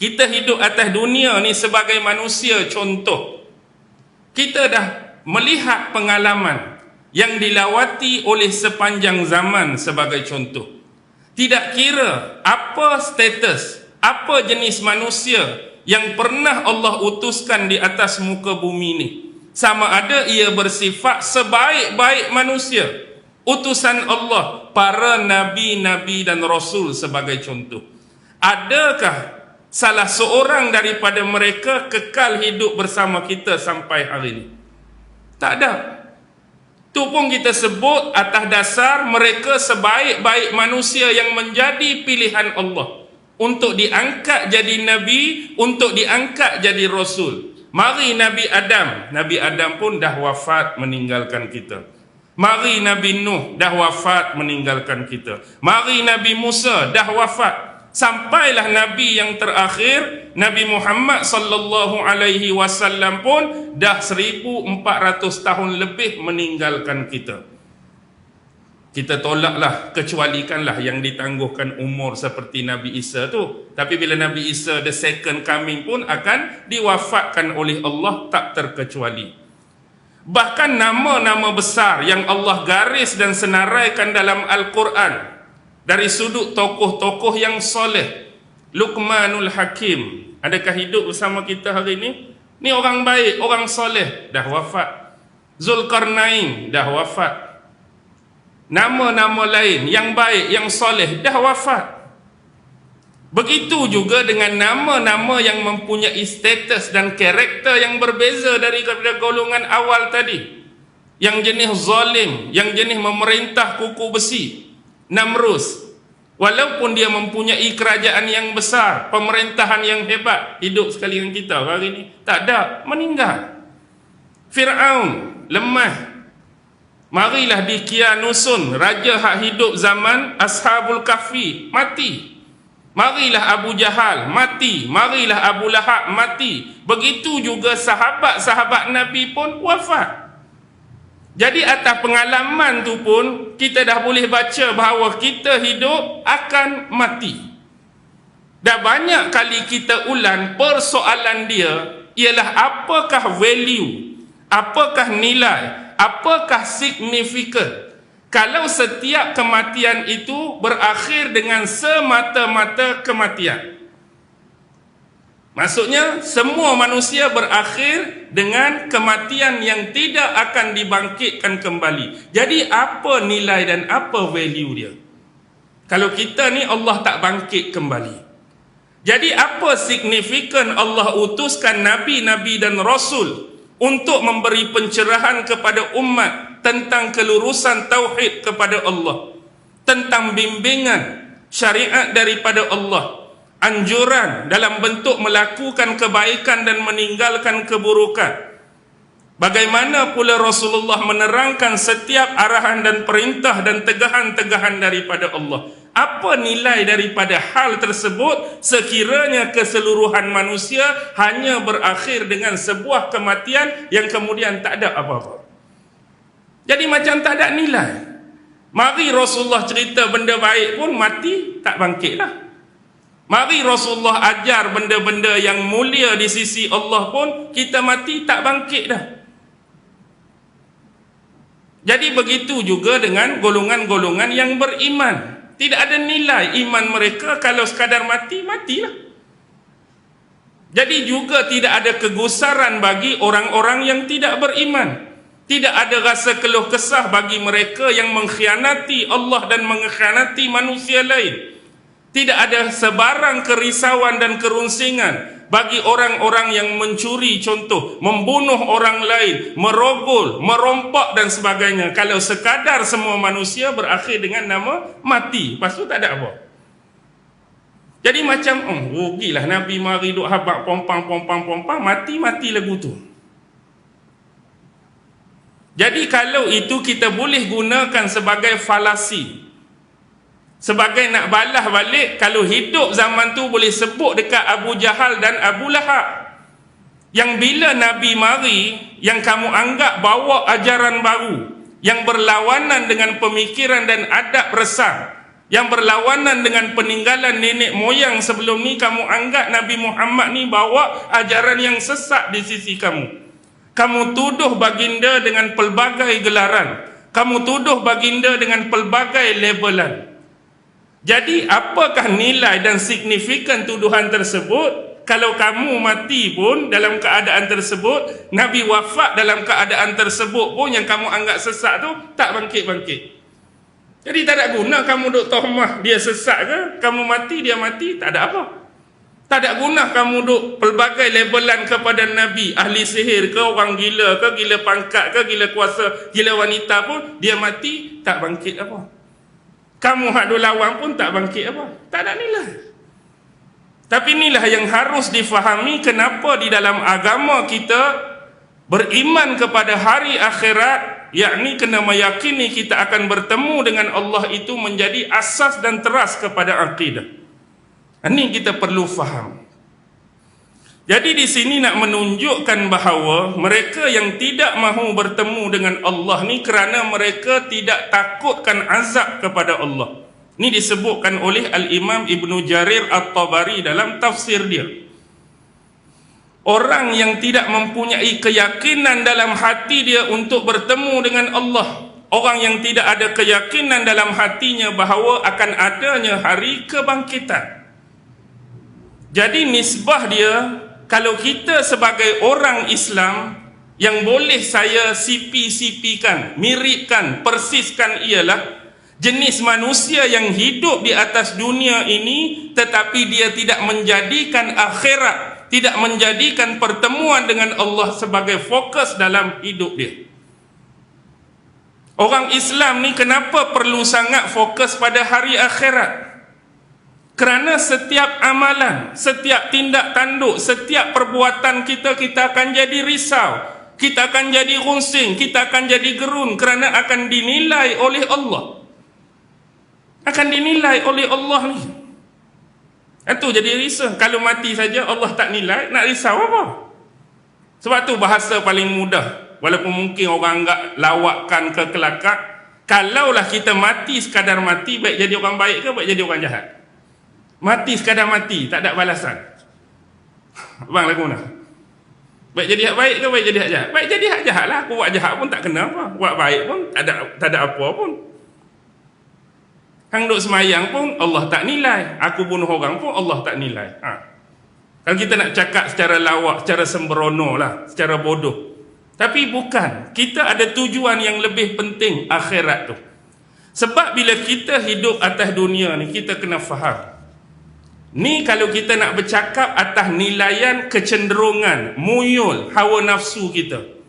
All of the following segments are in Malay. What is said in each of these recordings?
Kita hidup atas dunia ni sebagai manusia contoh. Kita dah melihat pengalaman yang dilawati oleh sepanjang zaman sebagai contoh. Tidak kira apa status, apa jenis manusia yang pernah Allah utuskan di atas muka bumi ni, sama ada ia bersifat sebaik-baik manusia, utusan Allah, para nabi-nabi dan rasul sebagai contoh. Adakah salah seorang daripada mereka kekal hidup bersama kita sampai hari ini? Tak ada. Tu pun kita sebut atas dasar mereka sebaik-baik manusia yang menjadi pilihan Allah untuk diangkat jadi nabi, untuk diangkat jadi rasul. Mari Nabi Adam pun dah wafat meninggalkan kita. Mari Nabi Nuh dah wafat meninggalkan kita. Mari Nabi Musa dah wafat. Sampailah Nabi yang terakhir, Nabi Muhammad sallallahu alaihi wasallam pun dah 1400 tahun lebih meninggalkan kita. Kita tolaklah, kecualikanlah yang ditangguhkan umur seperti Nabi Isa tu. Tapi bila Nabi Isa the second coming pun akan diwafatkan oleh Allah, tak terkecuali. Bahkan nama-nama besar yang Allah garis dan senaraikan dalam Al-Quran dari sudut tokoh-tokoh yang soleh. Luqmanul Hakim, adakah hidup bersama kita hari ini? Ni orang baik, orang soleh, dah wafat. Zulkarnain dah wafat. Nama-nama lain yang baik, yang soleh dah wafat. Begitu juga dengan nama-nama yang mempunyai status dan karakter yang berbeza daripada golongan awal tadi. Yang jenis zalim, yang jenis memerintah kuku besi, Namrus. Walaupun dia mempunyai kerajaan yang besar, pemerintahan yang hebat, hidup sekali dengan kita hari ini, tak ada, meninggal. Fir'aun, lemah. Marilah di Kianusun, raja hak hidup zaman Ashabul Kahfi, mati. Marilah Abu Jahal, mati. Marilah Abu Lahab, mati. Begitu juga sahabat-sahabat Nabi pun wafat. Jadi atas pengalaman tu pun kita dah boleh baca bahawa kita hidup akan mati. Dah banyak kali kita ulang persoalan dia ialah apakah value, apakah nilai, apakah signifikan kalau setiap kematian itu berakhir dengan semata-mata kematian. Maksudnya semua manusia berakhir dengan kematian yang tidak akan dibangkitkan kembali. Jadi apa nilai dan apa value dia kalau kita ni Allah tak bangkit kembali? Jadi apa signifikan Allah utuskan nabi-nabi dan rasul untuk memberi pencerahan kepada umat tentang kelurusan tauhid kepada Allah, tentang bimbingan syariat daripada Allah, anjuran dalam bentuk melakukan kebaikan dan meninggalkan keburukan. Bagaimana pula Rasulullah menerangkan setiap arahan dan perintah dan tegahan-tegahan daripada Allah. Apa nilai daripada hal tersebut sekiranya keseluruhan manusia hanya berakhir dengan sebuah kematian yang kemudian tak ada apa-apa? Jadi macam tak ada nilai. Mari Rasulullah cerita benda baik pun mati tak bangkitlah. Mari Rasulullah ajar benda-benda yang mulia di sisi Allah pun kita mati tak bangkit dah. Jadi begitu juga dengan golongan-golongan yang beriman. Tidak ada nilai iman mereka kalau sekadar mati, matilah. Jadi juga tidak ada kegusaran bagi orang-orang yang tidak beriman. Tidak ada rasa keluh kesah bagi mereka yang mengkhianati Allah dan mengkhianati manusia lain. Tidak ada sebarang kerisauan dan kerunsingan bagi orang-orang yang mencuri, contoh, membunuh orang lain, merogol, merompak dan sebagainya. Kalau sekadar semua manusia berakhir dengan nama mati, lepas tu tak ada apa. Jadi macam, rugilah Nabi mari duk habak pompang, mati-mati lagu tu. Jadi kalau itu kita boleh gunakan sebagai falasi, sebagai nak balas balik, kalau hidup zaman tu boleh sebut dekat Abu Jahal dan Abu Lahab, yang bila Nabi mari, yang kamu anggap bawa ajaran baru, yang berlawanan dengan pemikiran dan adab resam, yang berlawanan dengan peninggalan nenek moyang sebelum ni, kamu anggap Nabi Muhammad ni bawa ajaran yang sesat di sisi kamu. Kamu tuduh baginda dengan pelbagai gelaran. Kamu tuduh baginda dengan pelbagai labelan. Jadi apakah nilai dan signifikan tuduhan tersebut kalau kamu mati pun dalam keadaan tersebut, Nabi wafat dalam keadaan tersebut pun yang kamu anggap sesat tu tak bangkit-bangkit. Jadi tak ada guna kamu duk tohmah dia sesat ke, kamu mati dia mati, tak ada apa. Tak ada guna kamu duk pelbagai labelan kepada Nabi, ahli sihir ke, orang gila ke, gila pangkat ke, gila kuasa, gila wanita pun, dia mati tak bangkit apa. Kamu hak duk lawan pun tak bangkit apa. Tak ada nilai. Tapi inilah yang harus difahami kenapa di dalam agama kita beriman kepada hari akhirat, yakni kena meyakini kita akan bertemu dengan Allah itu menjadi asas dan teras kepada akidah. Ini kita perlu faham. Jadi di sini nak menunjukkan bahawa mereka yang tidak mahu bertemu dengan Allah ni kerana mereka tidak takutkan azab kepada Allah. Ini disebutkan oleh Al-Imam Ibn Jarir At-Tabari dalam tafsir dia. Orang yang tidak mempunyai keyakinan dalam hati dia untuk bertemu dengan Allah, orang yang tidak ada keyakinan dalam hatinya bahawa akan adanya hari kebangkitan. Jadi nisbah dia, kalau kita sebagai orang Islam, yang boleh saya sipi-sipikan, miripkan, persiskan ialah jenis manusia yang hidup di atas dunia ini tetapi dia tidak menjadikan akhirat, tidak menjadikan pertemuan dengan Allah sebagai fokus dalam hidup dia. Orang Islam ni kenapa perlu sangat fokus pada hari akhirat? Kerana setiap amalan, setiap tindak tanduk, setiap perbuatan kita, kita akan jadi risau, kita akan jadi runsing, kita akan jadi gerun kerana akan dinilai oleh Allah. Akan dinilai oleh Allah ni. Itu jadi risau. Kalau mati saja Allah tak nilai, nak risau apa? Sebab tu bahasa paling mudah, walaupun mungkin orang anggap lawakan ke kelakar, kalaulah kita mati sekadar mati, baik jadi orang baik ke baik jadi orang jahat? Mati sekadar mati, tak ada balasan. Abang lagu mana? Baik jadi hak baik ke baik jadi hak jahat? Baik jadi hak jahat lah. Aku buat jahat pun tak kena apa, buat baik pun tak ada apa pun. Hang duk semayang pun Allah tak nilai, aku bunuh orang pun Allah tak nilai. Kalau kita nak cakap secara lawak, secara sembrono lah, secara bodoh. Tapi bukan, kita ada tujuan yang lebih penting, akhirat tu. Sebab bila kita hidup atas dunia ni, kita kena faham. Ni kalau kita nak bercakap atas nilaian kecenderungan, muyul, hawa nafsu kita.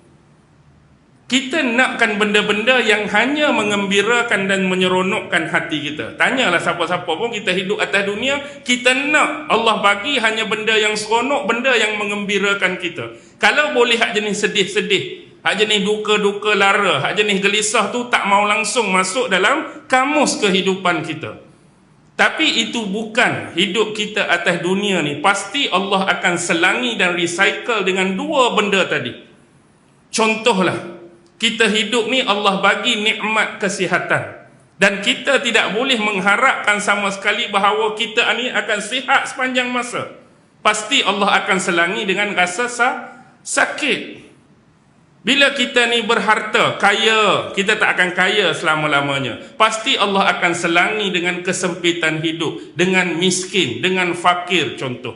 Kita nakkan benda-benda yang hanya mengembirakan dan menyeronokkan hati kita. Tanyalah siapa-siapa pun, kita hidup atas dunia, kita nak Allah bagi hanya benda yang seronok, benda yang mengembirakan kita. Kalau boleh hak jenis sedih-sedih, hak jenis duka-duka lara, hak jenis gelisah tu tak mau langsung masuk dalam kamus kehidupan kita. Tapi itu bukan hidup kita atas dunia ni. Pasti Allah akan selangi dan recycle dengan dua benda tadi. Contohlah, kita hidup ni Allah bagi nikmat kesihatan, dan kita tidak boleh mengharapkan sama sekali bahawa kita ni akan sihat sepanjang masa. Pasti Allah akan selangi dengan rasa sakit. Bila kita ni berharta, kaya, kita tak akan kaya selama-lamanya. Pasti Allah akan selangi dengan kesempitan hidup, dengan miskin, dengan fakir contoh.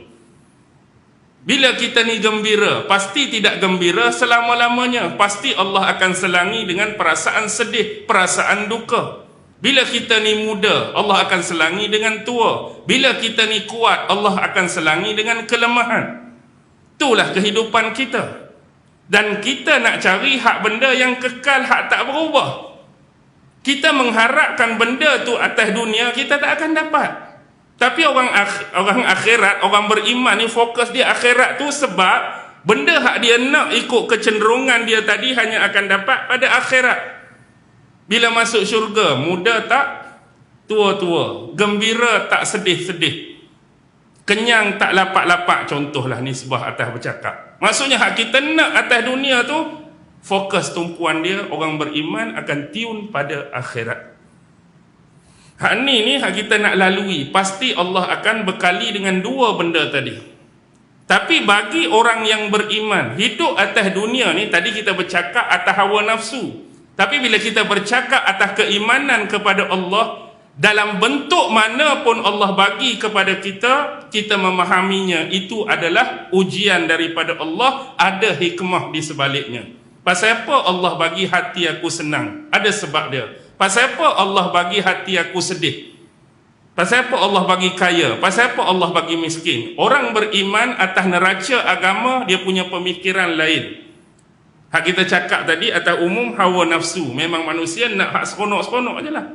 Bila kita ni gembira, pasti tidak gembira selama-lamanya. Pasti Allah akan selangi dengan perasaan sedih, perasaan duka. Bila kita ni muda, Allah akan selangi dengan tua. Bila kita ni kuat, Allah akan selangi dengan kelemahan. Itulah kehidupan kita. Dan kita nak cari hak benda yang kekal, hak tak berubah. Kita mengharapkan benda tu atas dunia, kita tak akan dapat. Tapi orang akhirat, orang beriman ni fokus dia akhirat tu sebab benda hak dia nak ikut kecenderungan dia tadi hanya akan dapat pada akhirat. Bila masuk syurga, muda tak tua-tua, gembira tak sedih-sedih, kenyang tak lapak-lapak, contohlah nisbah atas bercakap. Maksudnya hak kita nak atas dunia tu, fokus tumpuan dia orang beriman akan tune pada akhirat. Hak ni hak kita nak lalui, pasti Allah akan bekali dengan dua benda tadi. Tapi bagi orang yang beriman, hidup atas dunia ni, tadi kita bercakap atas hawa nafsu. Tapi bila kita bercakap atas keimanan kepada Allah, dalam bentuk mana pun Allah bagi kepada kita, kita memahaminya itu adalah ujian daripada Allah, ada hikmah di sebaliknya. Pasal apa Allah bagi hati aku senang? Ada sebab dia. Pasal apa Allah bagi hati aku sedih? Pasal apa Allah bagi kaya? Pasal apa Allah bagi miskin? Orang beriman atas neraca agama, dia punya pemikiran lain. Hak kita cakap tadi atas umum hawa nafsu. Memang manusia nak hak seronok-seronok je lah.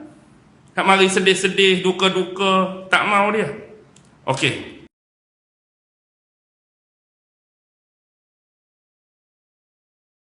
Hak mari sedih-sedih, duka-duka, tak mau dia. Okey.